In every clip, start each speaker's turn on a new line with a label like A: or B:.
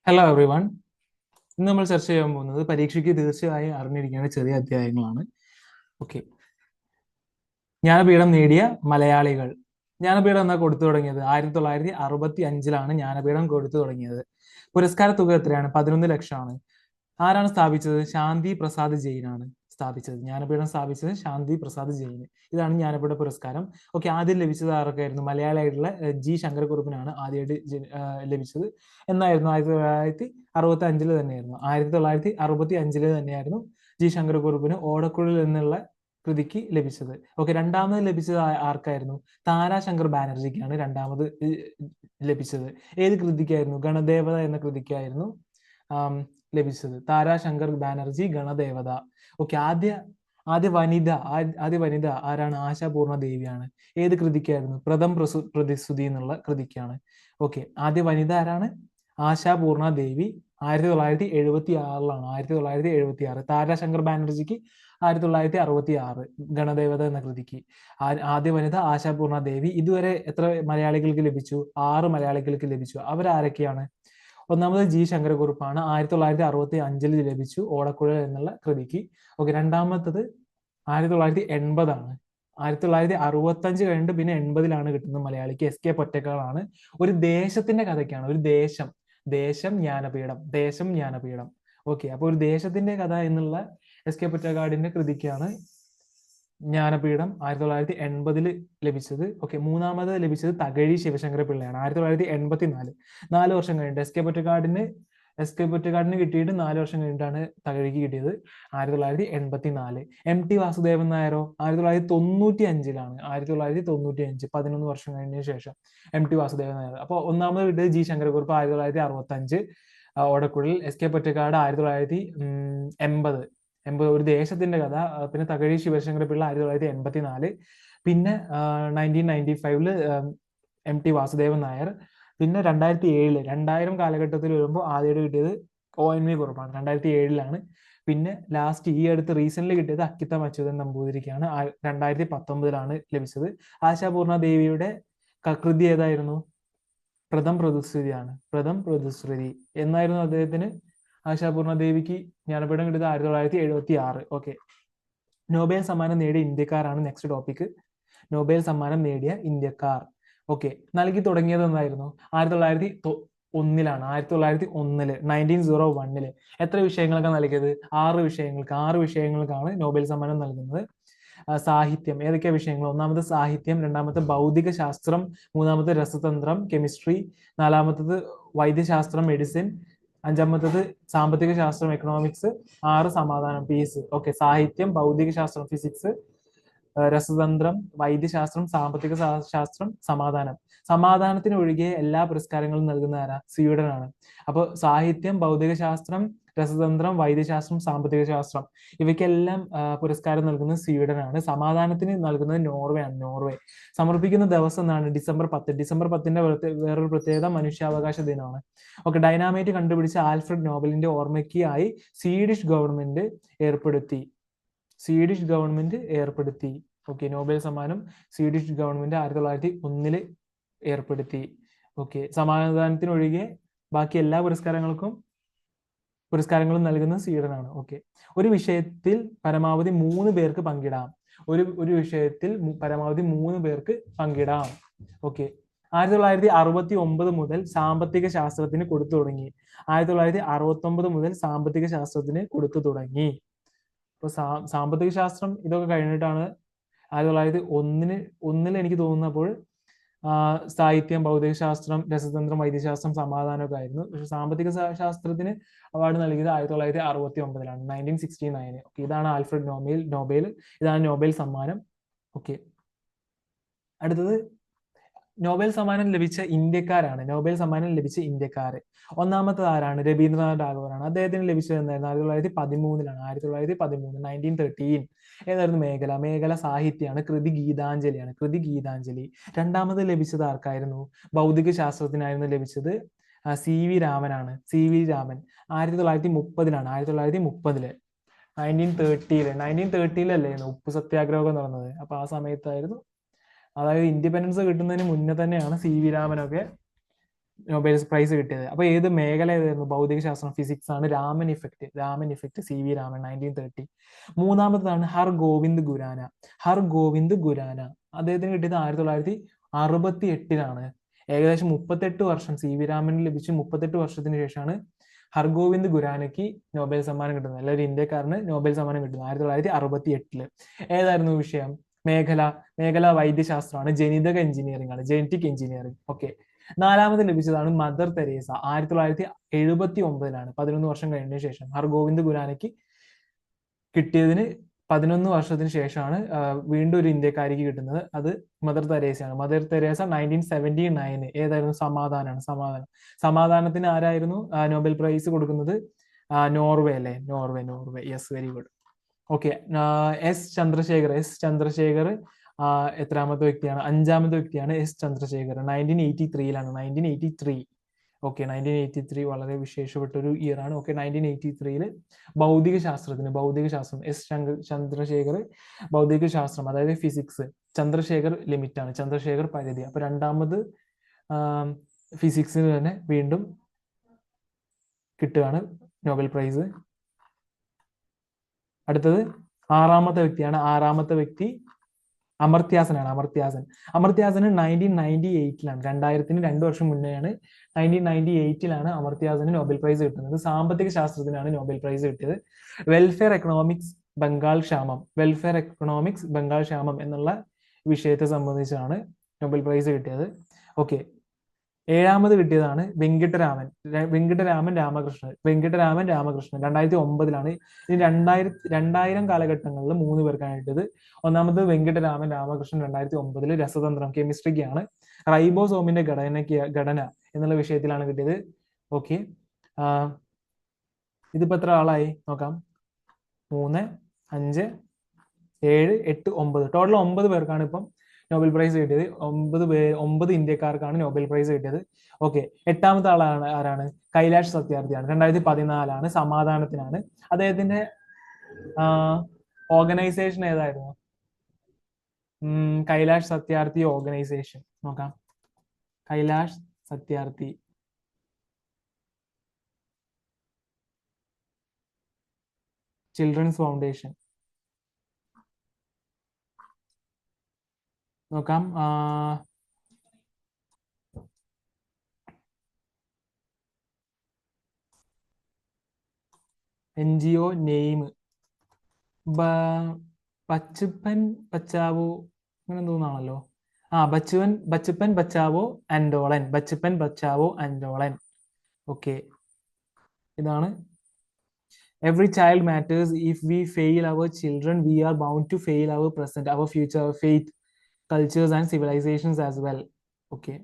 A: Hello every one. ഇന്ന് നമ്മൾ ചർച്ച ചെയ്യാൻ പോകുന്നത് പരീക്ഷയ്ക്ക് തീർച്ചയായും അറിഞ്ഞിരിക്കേണ്ട ചെറിയ അധ്യായങ്ങളാണ്. ഓക്കെ, ജ്ഞാനപീഠം നേടിയ മലയാളികൾ. ജ്ഞാനപീഠം എന്നാ കൊടുത്തു തുടങ്ങിയത്? 1965 ജ്ഞാനപീഠം കൊടുത്തു തുടങ്ങിയത്. പുരസ്കാര തുക എത്രയാണ്? 11 ലക്ഷമാണ്. ആരാണ് സ്ഥാപിച്ചത്? ശാന്തി പ്രസാദ് ജെയിനാണ് സ്ഥാപിച്ചത്. ജ്ഞാനപീഠം സ്ഥാപിച്ചത് ശാന്തി പ്രസാദ് ജെയിൻ. ഇതാണ് ജ്ഞാനപീഠ പുരസ്കാരം. ഓക്കെ, ആദ്യം ലഭിച്ചത് ആർക്കായിരുന്നു? മലയാളിയായിട്ടുള്ള ജി ശങ്കരക്കുറുപ്പിനാണ് ആദ്യമായിട്ട് ലഭിച്ചത്. എന്നായിരുന്നു? 1965 തന്നെയായിരുന്നു. 1965 തന്നെയായിരുന്നു ജി ശങ്കരക്കുറുപ്പിന് ഓടക്കുഴൽ എന്നുള്ള കൃതിക്ക് ലഭിച്ചത്. ഓക്കെ, രണ്ടാമത് ലഭിച്ചത് ആർക്കായിരുന്നു? താരാശങ്കർ ബാനർജിക്കാണ് രണ്ടാമത് ലഭിച്ചത്. ഏത് കൃതിക്കായിരുന്നു? ഗണദേവത എന്ന കൃതിക്കായിരുന്നു ലഭിച്ചത്. താരാശങ്കർ ബാനർജി, ഗണദേവത. ഓക്കെ, ആദ്യ വനിത ആരാണ്? ആശാപൂർണ ദേവിയാണ്. ഏത് കൃതിക്കായിരുന്നു? പ്രതിശ്രുതി എന്നുള്ള കൃതിക്കാണ്. ഓക്കെ, ആദ്യ വനിത ആരാണ്? ആശാപൂർണ ദേവി. 1976 1976. താരാശങ്കർ ബാനർജിക്ക് 1966. ഗണദേവത എന്ന കൃതിക്ക്. ആദ്യ വനിത ആശാപൂർണ ദേവി. ഇതുവരെ എത്ര മലയാളികൾക്ക് ലഭിച്ചു? 6 മലയാളികൾക്ക് ലഭിച്ചു. അവരാരൊക്കെയാണ്? ഒന്നാമത് ജി ശങ്കരക്കുറുപ്പാണ്. 1965 ലഭിച്ചു ഓടക്കുഴൽ എന്നുള്ള കൃതിക്ക്. ഓക്കെ, രണ്ടാമത്തത് 1980. 1965 കഴിഞ്ഞിട്ട് പിന്നെ 80 കിട്ടുന്നത് മലയാളിക്ക്. എസ് കെ പൊറ്റക്കാടാണ്. ഒരു ദേശത്തിന്റെ കഥയ്ക്കാണ്. ഒരു ദേശം ജ്ഞാനപീഠം. ഓക്കെ, അപ്പൊ ഒരു ദേശത്തിന്റെ കഥ എന്നുള്ള എസ് കെ പൊറ്റക്കാടിന്റെ കൃതിക്കാണ് ജ്ഞാനപീഠം 1980 ലഭിച്ചത്. ഓക്കെ, മൂന്നാമത് ലഭിച്ചത് തകഴി ശിവശങ്കര പിള്ളയാണ്. 1984. 4 വർഷം കഴിഞ്ഞിട്ട് എസ് കെ പൊറ്റക്കാടിന് കിട്ടിയിട്ട് 4 വർഷം കഴിഞ്ഞിട്ടാണ് തകഴിക്ക് കിട്ടിയത്. 1984. ടി വാസുദേവൻ നായരോ? 1995. 1995, 11 വർഷം കഴിഞ്ഞതിന് ശേഷം ടി വാസുദേവൻ നായർ. അപ്പോൾ ഒന്നാമത് കിട്ടിയത് ജി ശങ്കരക്കുറുപ്പ് 1965 ഓടക്കുഴൽ. S K Pottekkatt 1980. ഒരു ദേശത്തിന്റെ കഥ. പിന്നെ തകഴി ശിവശങ്കര പിള്ള 1984. പിന്നെ 1995 ടി വാസുദേവൻ നായർ. പിന്നെ 2007 കാലഘട്ടത്തിൽ വരുമ്പോൾ ആദ്യമായിട്ട് കിട്ടിയത് ONV കുറുപ്പാണ്. 2007. പിന്നെ ലാസ്റ്റ് ഈ അടുത്ത് റീസെന്റ് കിട്ടിയത് അക്കിത്തം അച്യുതൻ നമ്പൂതിരിക്കാണ്. 2019 ലഭിച്ചത്. ആശാപൂർണ ദേവിയുടെ കൃതി ഏതായിരുന്നു? പ്രഥം പ്രതിശ്രുതി എന്നായിരുന്നു അദ്ദേഹത്തിന്. ആശാപൂർണ ദേവിക്ക് ജ്ഞാനപീഠം കിട്ടിയത് 1976. ഓക്കെ, നോബൽ സമ്മാനം നേടിയ ഇന്ത്യക്കാരാണ് നെക്സ്റ്റ് ടോപ്പിക്. നോബൽ സമ്മാനം നേടിയ ഇന്ത്യക്കാർ. ഓക്കെ, നൽകി തുടങ്ങിയത് എന്നായിരുന്നു? 1901. 1901. എത്ര വിഷയങ്ങളൊക്കെ നൽകിയത്? 6 വിഷയങ്ങൾക്കാണ് നോബൽ സമ്മാനം നൽകുന്നത്. സാഹിത്യം. ഏതൊക്കെയാ വിഷയങ്ങൾ? ഒന്നാമത് സാഹിത്യം, രണ്ടാമത്തെ ഭൗതിക ശാസ്ത്രം, മൂന്നാമത്തെ രസതന്ത്രം കെമിസ്ട്രി, നാലാമത്തത് വൈദ്യശാസ്ത്രം മെഡിസിൻ, അഞ്ചാമത്തത് സാമ്പത്തിക ശാസ്ത്രം എക്കണോമിക്സ്, 6 സമാധാനം പീസ്. ഓക്കെ, സാഹിത്യം, ഭൗതിക ശാസ്ത്രം ഫിസിക്സ്, രസതന്ത്രം, വൈദ്യശാസ്ത്രം, സാമ്പത്തിക ശാസ്ത്രം, സമാധാനം. സമാധാനത്തിന് ഒഴികെ എല്ലാ പുരസ്കാരങ്ങളും നൽകുന്ന ആരാ? സ്വീഡനാണ്. അപ്പോൾ സാഹിത്യം, ഭൗതിക ശാസ്ത്രം, രസതന്ത്രം, വൈദ്യശാസ്ത്രം, സാമ്പത്തിക ശാസ്ത്രം ഇവയ്ക്കെല്ലാം പുരസ്കാരം നൽകുന്നത് സ്വീഡനാണ്. സമാധാനത്തിന് നൽകുന്നത് നോർവേ ആണ്. നോർവേ സമർപ്പിക്കുന്ന ദിവസം എന്നാണ്? ഡിസംബർ 10. ഡിസംബർ 10 വേറൊരു പ്രത്യേകത മനുഷ്യാവകാശ ദിനമാണ്. ഓക്കെ, ഡൈനാമൈറ്റ് കണ്ടുപിടിച്ച ആൽഫ്രഡ് നോബലിന്റെ ഓർമ്മയ്ക്കായി സ്വീഡിഷ് ഗവൺമെന്റ് ഏർപ്പെടുത്തി. ഓക്കെ, നോബൽ സമ്മാനം സ്വീഡിഷ് ഗവൺമെന്റ് 1901 ഏർപ്പെടുത്തി. ഓക്കെ, സമാധാനത്തിനൊഴികെ ബാക്കി എല്ലാ പുരസ്കാരങ്ങളും നൽകുന്ന സ്വീഡനാണ്. ഓക്കെ, ഒരു വിഷയത്തിൽ പരമാവധി 3 പേർക്ക് പങ്കിടാം. ഒരു വിഷയത്തിൽ പരമാവധി 3 പേർക്ക് പങ്കിടാം. ഓക്കെ, 1969 മുതൽ സാമ്പത്തിക ശാസ്ത്രത്തിന് കൊടുത്തു തുടങ്ങി. 1969 മുതൽ സാമ്പത്തിക ശാസ്ത്രത്തിന് കൊടുത്തു തുടങ്ങി. ഇപ്പൊ സാമ്പത്തിക ശാസ്ത്രം ഇതൊക്കെ കഴിഞ്ഞിട്ടാണ് 1901 എനിക്ക് തോന്നുന്നപ്പോൾ സാഹിത്യം, ഭൗതികശാസ്ത്രം, രസതന്ത്രം, വൈദ്യശാസ്ത്രം, സമാധാനമൊക്കെ ആയിരുന്നു. പക്ഷെ സാമ്പത്തിക ശാസ്ത്രത്തിന് അവാർഡ് നൽകിയത് 1969. 1969. ഓക്കെ, ഇതാണ് ആൽഫ്രഡ് നോബൽ. ഇതാണ് നോബൽ സമ്മാനം. ഓക്കെ, അടുത്തത് നോബൽ സമ്മാനം ലഭിച്ച ഇന്ത്യക്കാരാണ്. നോബൽ സമ്മാനം ലഭിച്ച ഇന്ത്യക്കാര്. ഒന്നാമത്തത് ആരാണ്? രവീന്ദ്രനാഥ് ടാഗോറാണ്. അദ്ദേഹത്തിന് ലഭിച്ചത് എന്തായിരുന്നു? 1913. 1913. 1913. ഏതായിരുന്നു മേഖല സാഹിത്യമാണ്. കൃതി ഗീതാഞ്ജലി. രണ്ടാമത് ലഭിച്ചത് ആർക്കായിരുന്നു? ഭൗതിക ശാസ്ത്രത്തിനായിരുന്നു ലഭിച്ചത്. C V Raman. 1930. 1930. 1930 അല്ലായിരുന്നു ഉപ്പ് സത്യാഗ്രഹമൊക്കെ നടന്നത്. അപ്പൊ ആ സമയത്തായിരുന്നു. അതായത് ഇൻഡിപെൻഡൻസ് കിട്ടുന്നതിന് മുന്നേ തന്നെയാണ് സി വി രാമനൊക്കെ നൊബേൽ പ്രൈസ് കിട്ടിയത്. അപ്പൊ ഏത് മേഖല ഏതായിരുന്നു? ഭൗതികശാസ്ത്രം, ഫിസിക്സ് ആണ്. Raman effect C V Raman 1930. മൂന്നാമതാണ് ഹർ ഗോവിന്ദ് ഖുരാന. ഹർ ഗോവിന്ദ് ഖുരാന അദ്ദേഹത്തിന് കിട്ടിയത് 1968 ഏകദേശം 38 വർഷം, സി വി രാമന് ലഭിച്ച് 38 വർഷത്തിന് ശേഷമാണ് ഹർഗോവിന്ദ് ഖുരാനയ്ക്ക് നൊബേൽ സമ്മാനം കിട്ടുന്നത്. അല്ല, ഒരു ഇന്ത്യക്കാരന് നൊബേൽ സമ്മാനം കിട്ടുന്നത് 1968. ഏതായിരുന്നു വിഷയം? മേഖല വൈദ്യശാസ്ത്രമാണ്, ജനിതക എഞ്ചിനീയറിംഗ് ആണ്, ജനറ്റിക് എഞ്ചിനീയറിംഗ്. ഓക്കെ. നാലാമത് ലഭിച്ചതാണ് മദർ തെരേസ. 1979 11 വർഷം കഴിഞ്ഞതിന് ശേഷം ഹർഗോവിന്ദ് ഖുരാനയ്ക്ക് കിട്ടിയതിന് 11 വർഷത്തിന് ശേഷമാണ് വീണ്ടും ഒരു ഇന്ത്യക്കാരിക്ക് കിട്ടുന്നത്. അത് മദർ തെരേസയാണ്. Mother Teresa 1979. ഏതായിരുന്നു? സമാധാനത്തിന് ആരായിരുന്നു നൊബേൽ പ്രൈസ് കൊടുക്കുന്നത്? നോർവേ അല്ലേ? Norway. Yes, very good. Okay. S Chandrasekhar എത്രാമത്തെ വ്യക്തിയാണ്? 5ാമത്തെ വ്യക്തിയാണ് എസ് ചന്ദ്രശേഖർ. 1983. ഓക്കെ, 1983 വളരെ വിശേഷപ്പെട്ട ഒരു ഇയർ ആണ്. ഓക്കെ, 1983 ഭൗതികശാസ്ത്രം എസ് ചന്ദ്രശേഖർ, ഭൗതികശാസ്ത്രം അതായത് ഫിസിക്സ്, ചന്ദ്രശേഖർ ലിമിറ്റ് ആണ്, ചന്ദ്രശേഖർ പരിധി. അപ്പൊ രണ്ടാമത് ഫിസിക്സിന് തന്നെ വീണ്ടും കിട്ടുകയാണ് നൊബേൽ പ്രൈസ്. അടുത്തത് 6ാമത്തെ വ്യക്തിയാണ്. 6ാമത്തെ വ്യക്തി അമർത്യാസനാണ്. അമർത്യാസന് 1998 2000-ന് 2 വർഷം മുന്നെയാണ്, 1998 അമർത്യാസന് നൊബേൽ പ്രൈസ് കിട്ടുന്നത്. സാമ്പത്തിക ശാസ്ത്രത്തിനാണ് നൊബേൽ പ്രൈസ് കിട്ടിയത്. വെൽഫെയർ എക്കണോമിക്സ് ബംഗാൾ ക്ഷാമം എന്നുള്ള വിഷയത്തെ സംബന്ധിച്ചാണ് നൊബേൽ പ്രൈസ് കിട്ടിയത്. ഓക്കെ. 7ാമത് കിട്ടിയതാണ് വെങ്കിട്ടരാമൻ രാമകൃഷ്ണൻ. 2009 ഇനി 2000 കാലഘട്ടങ്ങളിൽ 3 പേർക്കാണ് കിട്ടിയത്. ഒന്നാമത് വെങ്കിട്ടരാമൻ രാമകൃഷ്ണൻ 2009 രസതന്ത്രം, കെമിസ്ട്രിക്കാണ്. റൈബോസോമിന്റെ ഘടന എന്നുള്ള വിഷയത്തിലാണ് കിട്ടിയത്. ഓക്കെ. ഇതിപ്പോ എത്ര ആളായി നോക്കാം? 3, 5, 7, 8, 9. ടോട്ടൽ 9 പേർക്കാണ് ഇപ്പം നൊബേൽ പ്രൈസ് കിട്ടിയത്. 9 ഇന്ത്യക്കാർക്കാണ് നൊബേൽ പ്രൈസ് കിട്ടിയത്. ഓക്കെ. 8ാമത്തെ ആരാണ്? കൈലാഷ് സത്യാർത്ഥിയാണ്. 2014 സമാധാനത്തിനാണ്. അദ്ദേഹത്തിന്റെ ഓർഗനൈസേഷൻ ഏതായിരുന്നു? കൈലാഷ് സത്യാർത്ഥി ഓർഗനൈസേഷൻ നോക്കാം. കൈലാഷ് സത്യാർത്ഥി ചിൽഡ്രൻസ് ഫൗണ്ടേഷൻ നോക്കാം. NGO നെയിം ബച്ചുപ്പൻ ബച്ചാവോ അങ്ങനെ തോന്നാണല്ലോ. ബച്ചുപ്പൻ ബച്ചാവോ ആൻഡോളൻ. ഓക്കെ. ഇതാണ് every child matters. If we fail our children, we are bound to fail our present, our future, our faith, cultures and civilizations as well. Okay.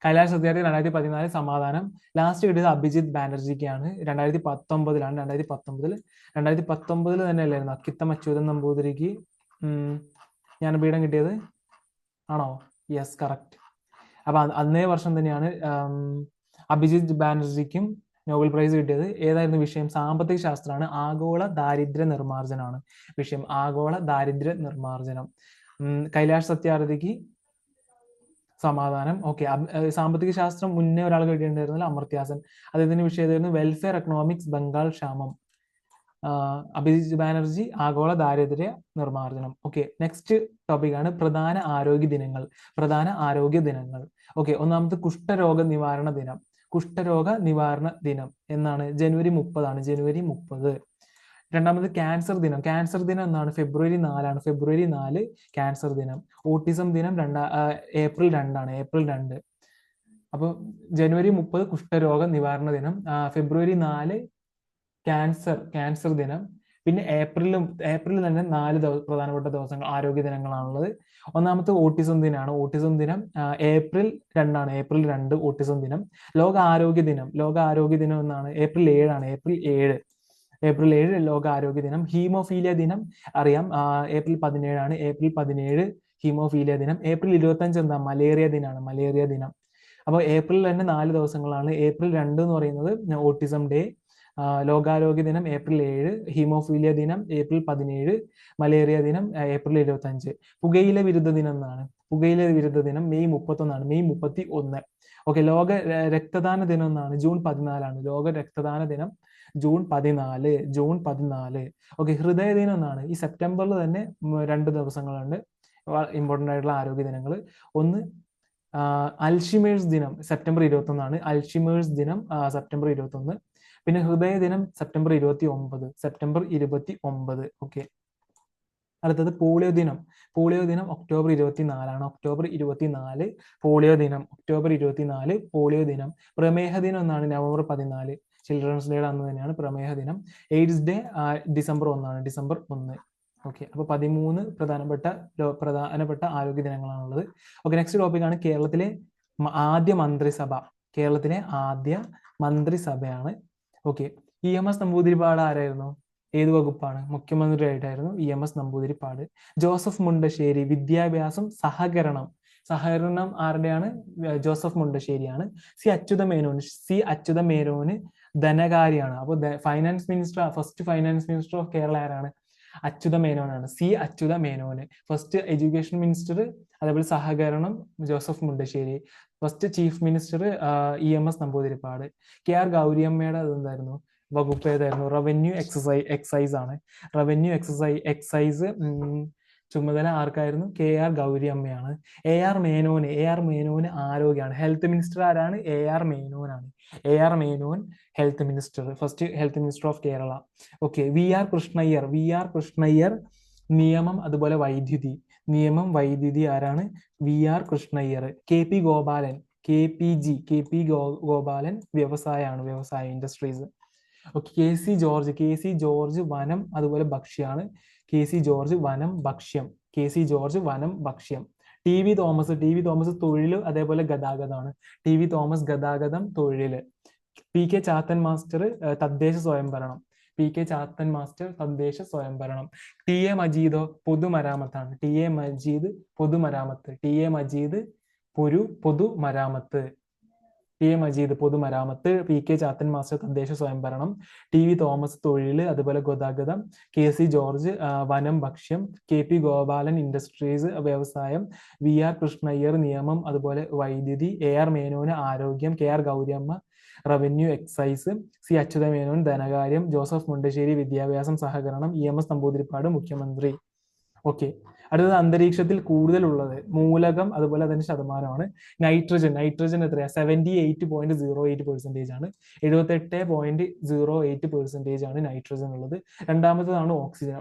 A: Kailash Satyarthi 2014 സമാധാനം. Last കിട്ടിയത് അഭിജിത്ത് ബാനർജിക്കാണ്. 2019 തന്നെ അല്ലായിരുന്നു അക്കിത്തം അച്യുതൻ നമ്പൂതിരിക്ക് ജ്ഞാനപീഠം കിട്ടിയത്? ആണോ? Yes, correct. അപ്പൊ അന്നേ വർഷം തന്നെയാണ് അഭിജിത്ത് ബാനർജിക്കും നൊബേൽ പ്രൈസ് കിട്ടിയത്. ഏതായിരുന്നു വിഷയം? സാമ്പത്തിക ശാസ്ത്രമാണ്. ആഗോള ദാരിദ്ര്യ നിർമ്മാർജ്ജനമാണ് വിഷയം. ആഗോള ദാരിദ്ര്യ നിർമ്മാർജ്ജനം. കൈലാഷ് സത്യാർത്ഥിക്ക് സമാധാനം. ഓക്കെ. സാമ്പത്തിക ശാസ്ത്രം മുന്നേ ഒരാൾ കിട്ടിയിട്ടുണ്ടായിരുന്നില്ല, അമർത്യാസൻ. അദ്ദേഹത്തിന്റെ വിഷയമായിരുന്നു വെൽഫെയർ എക്കണോമിക്സ് ബംഗാൾ ക്ഷാമം. അഭിജിത്ത് ബാനർജി ആഗോള ദാരിദ്ര്യ നിർമ്മാർജ്ജനം. ഓക്കെ. നെക്സ്റ്റ് ടോപ്പിക് ആണ് പ്രധാന ആരോഗ്യ ദിനങ്ങൾ. ഓക്കെ. ഒന്നാമത് കുഷ്ഠരോഗ നിവാരണ ദിനം എന്നാണ്? ജനുവരി 30. രണ്ടാമത് ക്യാൻസർ ദിനം എന്നാണ്? ഫെബ്രുവരി 4 ക്യാൻസർ ദിനം. ഓട്ടിസം ദിനം ഏപ്രിൽ 2. അപ്പൊ ജനുവരി 30 കുഷ്ഠരോഗ നിവാരണ ദിനം, ഫെബ്രുവരി 4 ക്യാൻസർ ദിനം. പിന്നെ ഏപ്രിൽ തന്നെ 4 പ്രധാനപ്പെട്ട ദിവസങ്ങൾ ആരോഗ്യ ദിനങ്ങളാണുള്ളത്. ഒന്നാമത്തെ ഓട്ടിസം ദിനം ഏപ്രിൽ 2 ഓട്ടിസം ദിനം. ലോക ആരോഗ്യ ദിനം എന്നാണ്? ഏപ്രിൽ 7 ലോക ആരോഗ്യ ദിനം. ഹീമോഫീലിയ ദിനം അറിയാം, ഏപ്രിൽ 17 ഏപ്രിൽ 17 ഹീമോഫീലിയ ദിനം. ഏപ്രിൽ 25 എന്താ? മലേറിയ ദിനം. അപ്പോൾ ഏപ്രിൽ തന്നെ 4 ദിവസങ്ങളാണ്. ഏപ്രിൽ 2 എന്ന് പറയുന്നത് ഓട്ടിസം ഡേ. ലോകാരോഗ്യ ദിനം ഏപ്രിൽ 7, ഹീമോഫീലിയ ദിനം ഏപ്രിൽ 17, മലേറിയ ദിനം ഏപ്രിൽ 25. പുകയില വിരുദ്ധ ദിനം എന്നാണ്? പുകയില വിരുദ്ധ ദിനം മെയ് 31 മെയ് 31. ഓക്കെ, ലോക രക്തദാന ദിനം എന്നാണ് ജൂൺ 14. ലോക രക്തദാന ദിനം ജൂൺ 14. ഓക്കെ, ഹൃദയ ദിനം എന്നാണ് ഈ സെപ്റ്റംബറിൽ തന്നെ 2 ദിവസങ്ങളുണ്ട് ഇമ്പോർട്ടൻ്റ് ആയിട്ടുള്ള ആരോഗ്യ ദിനങ്ങൾ. ഒന്ന് അൽഷിമേഴ്സ് ദിനം സെപ്റ്റംബർ 21. അൽഷിമേഴ്സ് ദിനം സെപ്റ്റംബർ 21. പിന്നെ ഹൃദയ ദിനം സെപ്റ്റംബർ 29. ഓക്കെ, അടുത്തത് പോളിയോ ദിനം. പോളിയോ ദിനം ഒക്ടോബർ 24. ഒക്ടോബർ 24 പോളിയോ ദിനം. ഒക്ടോബർ 24 പോളിയോ ദിനം. പ്രമേഹ ദിനം എന്നാണ് നവംബർ 14. ചിൽഡ്രൻസ് ഡേയുടെ അന്ന് തന്നെയാണ് പ്രമേഹ ദിനം. AIDS day December 1. December 1. Okay, അപ്പോൾ 13 പ്രധാനപ്പെട്ട ആരോഗ്യ ദിനങ്ങളാണുള്ളത്. ഓക്കെ, നെക്സ്റ്റ് ടോപ്പിക്കാണ് കേരളത്തിലെ ആദ്യ മന്ത്രിസഭ. കേരളത്തിലെ ആദ്യ മന്ത്രിസഭയാണ്. ഓക്കെ, EMS നമ്പൂതിരിപ്പാട് ആരായിരുന്നു? ഏത് വകുപ്പാണ്? മുഖ്യമന്ത്രി ആയിട്ടായിരുന്നു EMS നമ്പൂതിരിപ്പാട്. ജോസഫ് മുണ്ടശ്ശേരി വിദ്യാഭ്യാസം സഹകരണം. സഹകരണം ആരുടെയാണ്? ജോസഫ് മുണ്ടശ്ശേരിയാണ്. സി അച്യുത മേനോന് ധനകാര്യാണ്. അപ്പോൾ finance minister, first finance minister of Kerala ആരാണ്? അച്യുത മേനോനാണ്. സി അച്യുത മേനോന്. ഫസ്റ്റ് എഡ്യൂക്കേഷൻ മിനിസ്റ്റർ, അതേപോലെ സഹകരണം Joseph Mundassery. First chief minister EMS Namboodiripad. KR ഗൗരിയമ്മയുടെ അതെന്തായിരുന്നു? വകുപ്പ് ഏതായിരുന്നു? റവന്യൂ എക്സൈസ് ആണ്. റവന്യൂ എക്സൈസ് ചുമതല ആർക്കായിരുന്നു? KR ഗൗരിയമ്മയാണ്. AR മേനോന് ആരോഗ്യമാണ്. ഹെൽത്ത് മിനിസ്റ്റർ ആരാണ്? AR മേനോനാണ്. AR Menon health minister, first health minister of Kerala. Okay, VR Krishna Iyer നിയമം അതുപോലെ വൈദ്യുതി. നിയമം വൈദ്യുതി ആരാണ്? VR കൃഷ്ണയ്യർ. KP ഗോപാലൻ വ്യവസായമാണ്, വ്യവസായ ഇൻഡസ്ട്രീസ്. ഓക്കെ, KC ജോർജ് വനം അതുപോലെ ഭക്ഷ്യാണ്. KC ജോർജ് വനം ഭക്ഷ്യം. TV തോമസ് തൊഴിൽ അതേപോലെ ഗതാഗതമാണ്. TV തോമസ് ഗതാഗതം, തൊഴില്. PK ചാത്തൻ മാസ്റ്റർ തദ്ദേശ സ്വയംഭരണം. TA മജീദോ പൊതുമരാമത്താണ്. TA മജീദ് പൊതുമരാമത്ത്. PK ചാത്തൻ മാസ്റ്റർ തദ്ദേശ സ്വയംഭരണം. TV തോമസ് തൊഴിൽ അതുപോലെ ഗതാഗതം. KC ജോർജ് വനം ഭക്ഷ്യം. KP ഗോപാലൻ ഇൻഡസ്ട്രീസ് വ്യവസായം. VR കൃഷ്ണയ്യർ നിയമം അതുപോലെ വൈദ്യുതി. AR മേനോന് ആരോഗ്യം. KR Gouriamma revenue excise. C Achutha Menon ധനകാര്യം. ജോസഫ് മുണ്ടശ്ശേരി വിദ്യാഭ്യാസം സഹകരണം. EMS നമ്പൂതിരിപ്പാട് മുഖ്യമന്ത്രി. ഓക്കെ, അടുത്തത് അന്തരീക്ഷത്തിൽ കൂടുതലുള്ളത് മൂലകം അതുപോലെ അതിന്റെ ശതമാനമാണ്. നൈട്രജൻ എത്രയാ? 78.08% ആണ്. 78.08% ആണ് നൈട്രജൻ ഉള്ളത്. രണ്ടാമത്തതാണ് ഓക്സിജൻ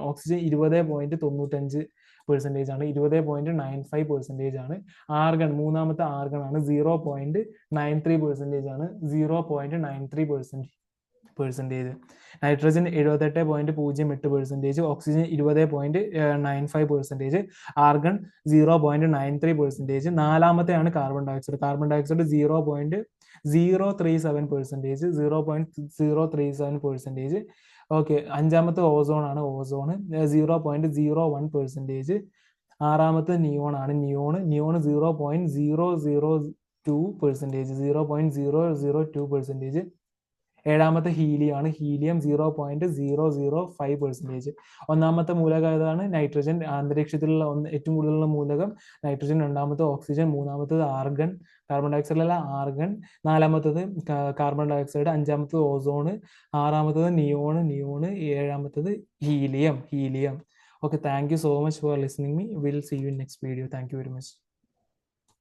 A: 20.95% ആണ്. 20.95% ആണ്. ആർഗൺ മൂന്നാമത്തെ ആർഗൺ ആണ്. 0.93% ആണ്. 0.93%. നൈട്രജൻ 78.08%. ഓക്സിജൻ 20.95%. ആർഗൺ 0.93%. നാലാമത്തെയാണ് കാർബൺ ഡയോക്സൈഡ് 0.037%. ഓക്കെ, അഞ്ചാമത്തെ ഓസോൺ ആണ്. ഓസോൺ 0.01%. ആറാമത്തെ നിയോൺ ആണ്. നിയോൺ 0.002%. ഏഴാമത്തെ ഹീലിയാണ്. ഹീലിയം 0.005%. ഒന്നാമത്തെ മൂലകം ഏതാണ്? നൈട്രജൻ. അന്തരീക്ഷത്തിലുള്ള ഏറ്റവും കൂടുതലുള്ള മൂലകം നൈട്രജൻ. രണ്ടാമത്തെ ഓക്സിജൻ. മൂന്നാമത്തത് ആർഗൺ, കാർബൺ ഡയോക്സൈഡ് ആർഗൺ. നാലാമത്തത് കാർബൺ ഡയോക്സൈഡ്. അഞ്ചാമത്തത് ഓസോണ്. ആറാമത്തത് നിയോണ്. ഏഴാമത്തത് helium. Okay, thank you so much for listening me. Will see you in next video. Thank you very much.